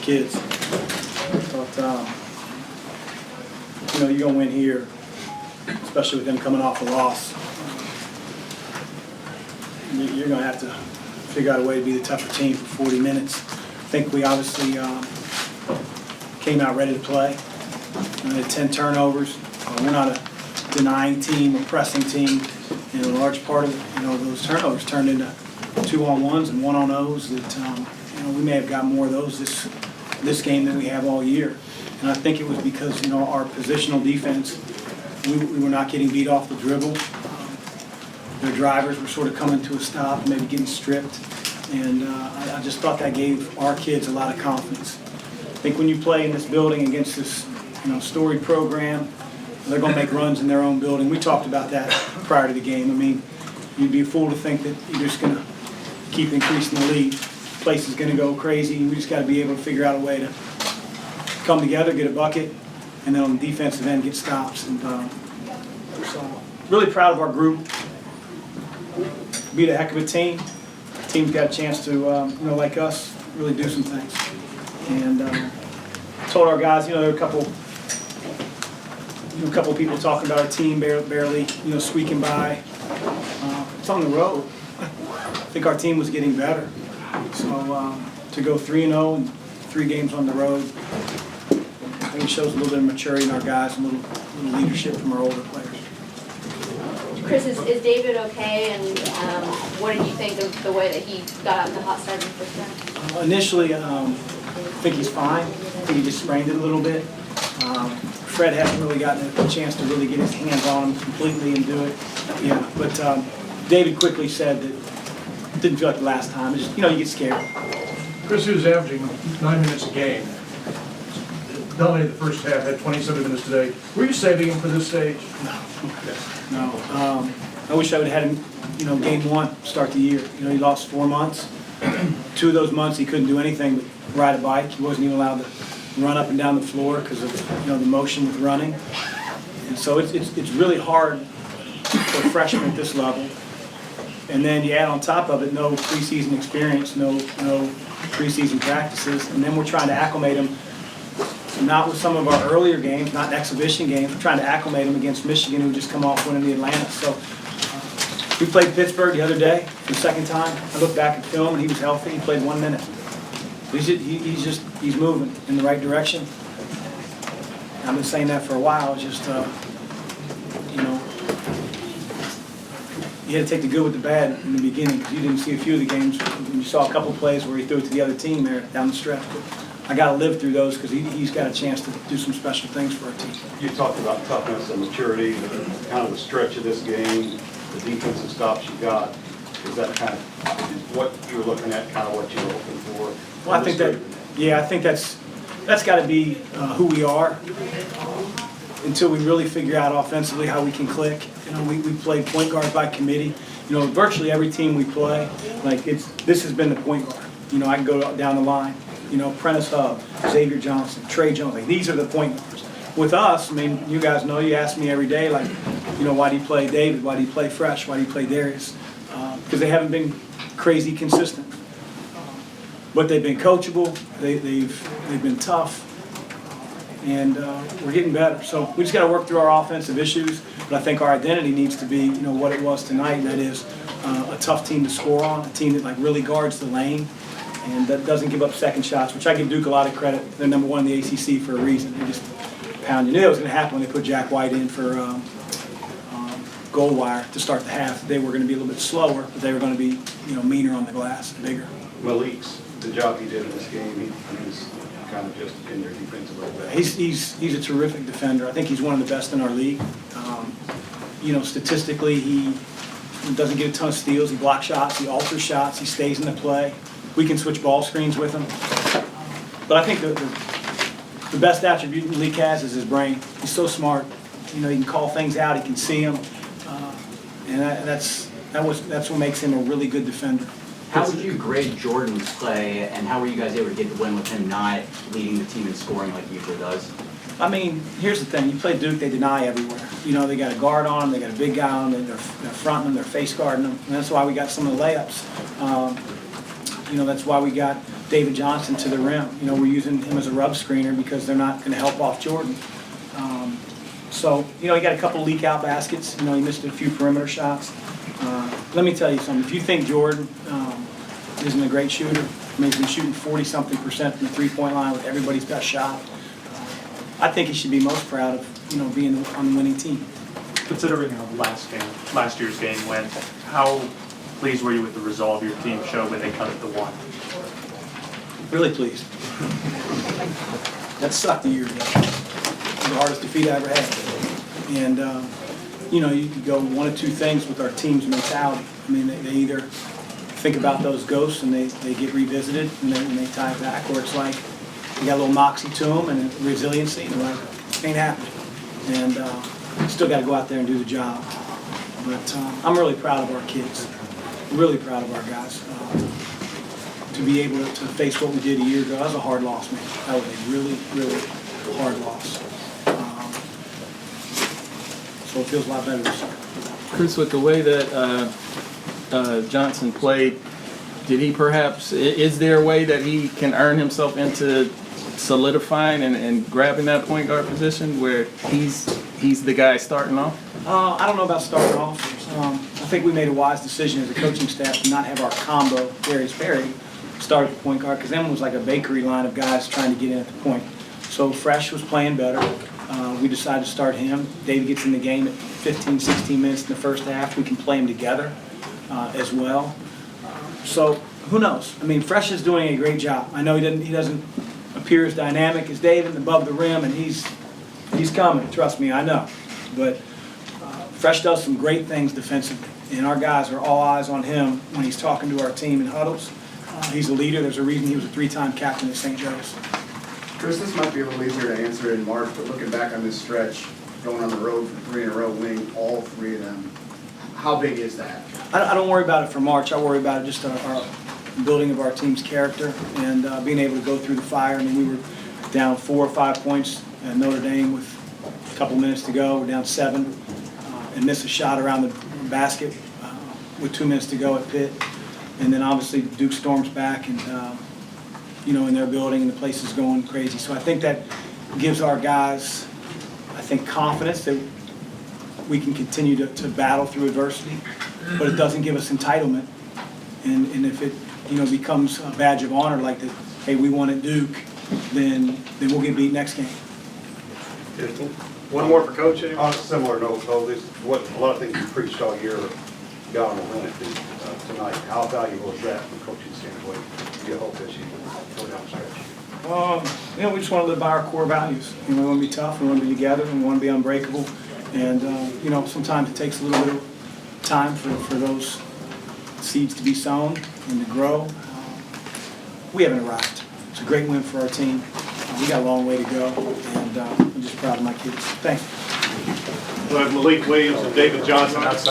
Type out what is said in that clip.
kids. But, you're going to win here, especially with them coming off a loss. You're going to have to figure out a way to be the tougher team for 40 minutes. I think we obviously came out ready to play. We had 10 turnovers. We're not a denying team, a pressing team. And a large part of those turnovers turned into 2-on-1s and 1-on-0s that we may have got more of those this game than we have all year. And I think it was because our positional defense, we were not getting beat off the dribble. Their drivers were sort of coming to a stop, maybe getting stripped. And I just thought that gave our kids a lot of confidence. I think when you play in this building against this storied program, they're going to make runs in their own building. We talked about that prior to the game. I mean, you'd be a fool to think that you're just going to keep increasing the lead. The place is going to go crazy. We just got to be able to figure out a way to come together, get a bucket, and then on the defensive end get stops. And so really proud of our group. Beat a heck of a team. The team's got a chance to, like us, really do some things. And told our guys, there were a couple of people talking about our team barely, squeaking by. It's on the road. I think our team was getting better. So to go 3-0 and 3 games on the road, I think it shows a little bit of maturity in our guys, a little leadership from our older players. Chris, is David okay, and what did you think of the way that he got out the hot start in the first half? Initially, I think he's fine. I think he just sprained it a little bit. Fred hasn't really gotten a chance to really get his hands on him completely and do it. Yeah, but David quickly said that it didn't feel like the last time. It's just, you get scared. Chris, he was averaging 9 minutes a game. Dominated the first half, had 27 minutes today. Were you saving him for this stage? No. I wish I would have had him, game 1, start the year. He lost 4 months. 2 of those months he couldn't do anything but ride a bike. He wasn't even allowed to run up and down the floor because of the motion with running. And so it's really hard for a freshman at this level. And then you add on top of it no preseason experience, no preseason practices, and then we're trying to acclimate him. Not with some of our earlier games, not exhibition games. We're trying to acclimate them against Michigan, who just come off winning the Atlanta. So we played Pittsburgh the other day, the second time. I looked back at film, and he was healthy. He played 1 minute. He's moving in the right direction. I've been saying that for a while. It's just, you had to take the good with the bad in the beginning because you didn't see a few of the games. You saw a couple of plays where he threw it to the other team there down the stretch. But I got to live through those because he's got a chance to do some special things for our team. You talked about toughness and maturity, kind of the stretch of this game, the defensive stops you got. Is that kind of what you were looking at, kind of what you were looking for? Well, I think that's got to be who we are until we really figure out offensively how we can click. We play point guard by committee. Virtually every team we play, this has been the point guard. I can go down the line. Prentice Hub, Xavier Johnson, Trey Jones. These are the point guards. With us, you guys know, you ask me every day, why do you play David? Why do you play Fresh? Why do you play Darius? Because they haven't been crazy consistent. But they've been coachable. They've been tough. And we're getting better. So we just got to work through our offensive issues. But I think our identity needs to be, what it was tonight. And that is a tough team to score on, a team that really guards the lane and that doesn't give up second shots, which I give Duke a lot of credit. They're number 1 in the ACC for a reason. They just pound. You knew it was going to happen when they put Jack White in for goal wire to start the half. They were going to be a little bit slower, but they were going to be, meaner on the glass, bigger. Malik's, the job he did in this game, he's kind of just in their defensive a little bit. He's a terrific defender. I think he's one of the best in our league. Statistically, he doesn't get a ton of steals. He blocks shots. He alters shots. He stays in the play. We can switch ball screens with him. But I think the best attribute Malik has is his brain. He's so smart. He can call things out. He can see them. And that's what makes him a really good defender. How would you grade Jordan's play, and how were you guys able to get the win with him not leading the team in scoring like he usually does? Here's the thing. You play Duke, they deny everywhere. They got a guard on them, they got a big guy on them, they're fronting them, they're face guarding them. And that's why we got some of the layups. That's why we got David Johnson to the rim. You know, we're using him as a rub screener because they're not going to help off Jordan. So, you know, he got a couple leak out baskets. You know, he missed a few perimeter shots. Let me tell you something. If you think Jordan isn't a great shooter, I mean, he's been shooting 40-something% from the three-point line with everybody's best shot. I think he should be most proud of, you know, being on the winning team. Considering how last year's game went, how pleased were you with the resolve your team showed when they cut it to 1? Really pleased. That sucked a year ago. The hardest defeat I ever had. And, you know, you could go one of two things with our team's mentality. I mean, they either think about those ghosts and they get revisited and they tie it back, or it's like they got a little moxie to them and resiliency, and they're like, ain't happening. And still got to go out there and do the job. But I'm really proud of our kids, really proud of our guys. To be able to face what we did a year ago, that was a hard loss, man. That was a really, really hard loss. So it feels a lot better this year. Chris, with the way that Johnson played, did he perhaps, is there a way that he can earn himself into solidifying and grabbing that point guard position where he's the guy starting off? I don't know about starting off. I think we made a wise decision as a coaching staff to not have our combo, Darius Perry, start at the point guard, because then it was like a bakery line of guys trying to get in at the point. So Fresh was playing better. We decided to start him. David gets in the game at 15, 16 minutes in the first half. We can play them together as well. So who knows? I mean, Fresh is doing a great job. I know he doesn't appear as dynamic as David above the rim, and he's coming. Trust me, I know. But Fresh does some great things defensively, and our guys are all eyes on him when he's talking to our team in huddles. He's a leader. There's a reason he was a 3-time captain at St. Joe's. Chris, this might be a little easier to answer in March, but looking back on this stretch, going on the road for 3 in a row, winning all 3 of them, how big is that? I don't worry about it for March. I worry about it just our building of our team's character and being able to go through the fire. I mean, we were down 4 or 5 points at Notre Dame with a couple minutes to go. We're down 7 and miss a shot around the basket with 2 minutes to go at Pitt. And then obviously Duke storms back and, you know, in their building and the place is going crazy. So I think that gives our guys, I think, confidence that we can continue to battle through adversity, but it doesn't give us entitlement. And if it, you know, becomes a badge of honor like that, hey, we won at Duke, then we'll get beat next game. One more for Coach. On a similar note, though, a lot of things you preached all year got on the limit tonight. How valuable is that from a coaching standpoint? Do you hope that you go down the stretch? You know, we just want to live by our core values. You know, we want to be tough, we want to be together, we want to be unbreakable. And, you know, sometimes it takes a little bit of time for those seeds to be sown and to grow. We haven't arrived. It's a great win for our team. We got a long way to go, and I'm just proud of my kids. Thanks. We'll have Malik Williams and David Johnson outside.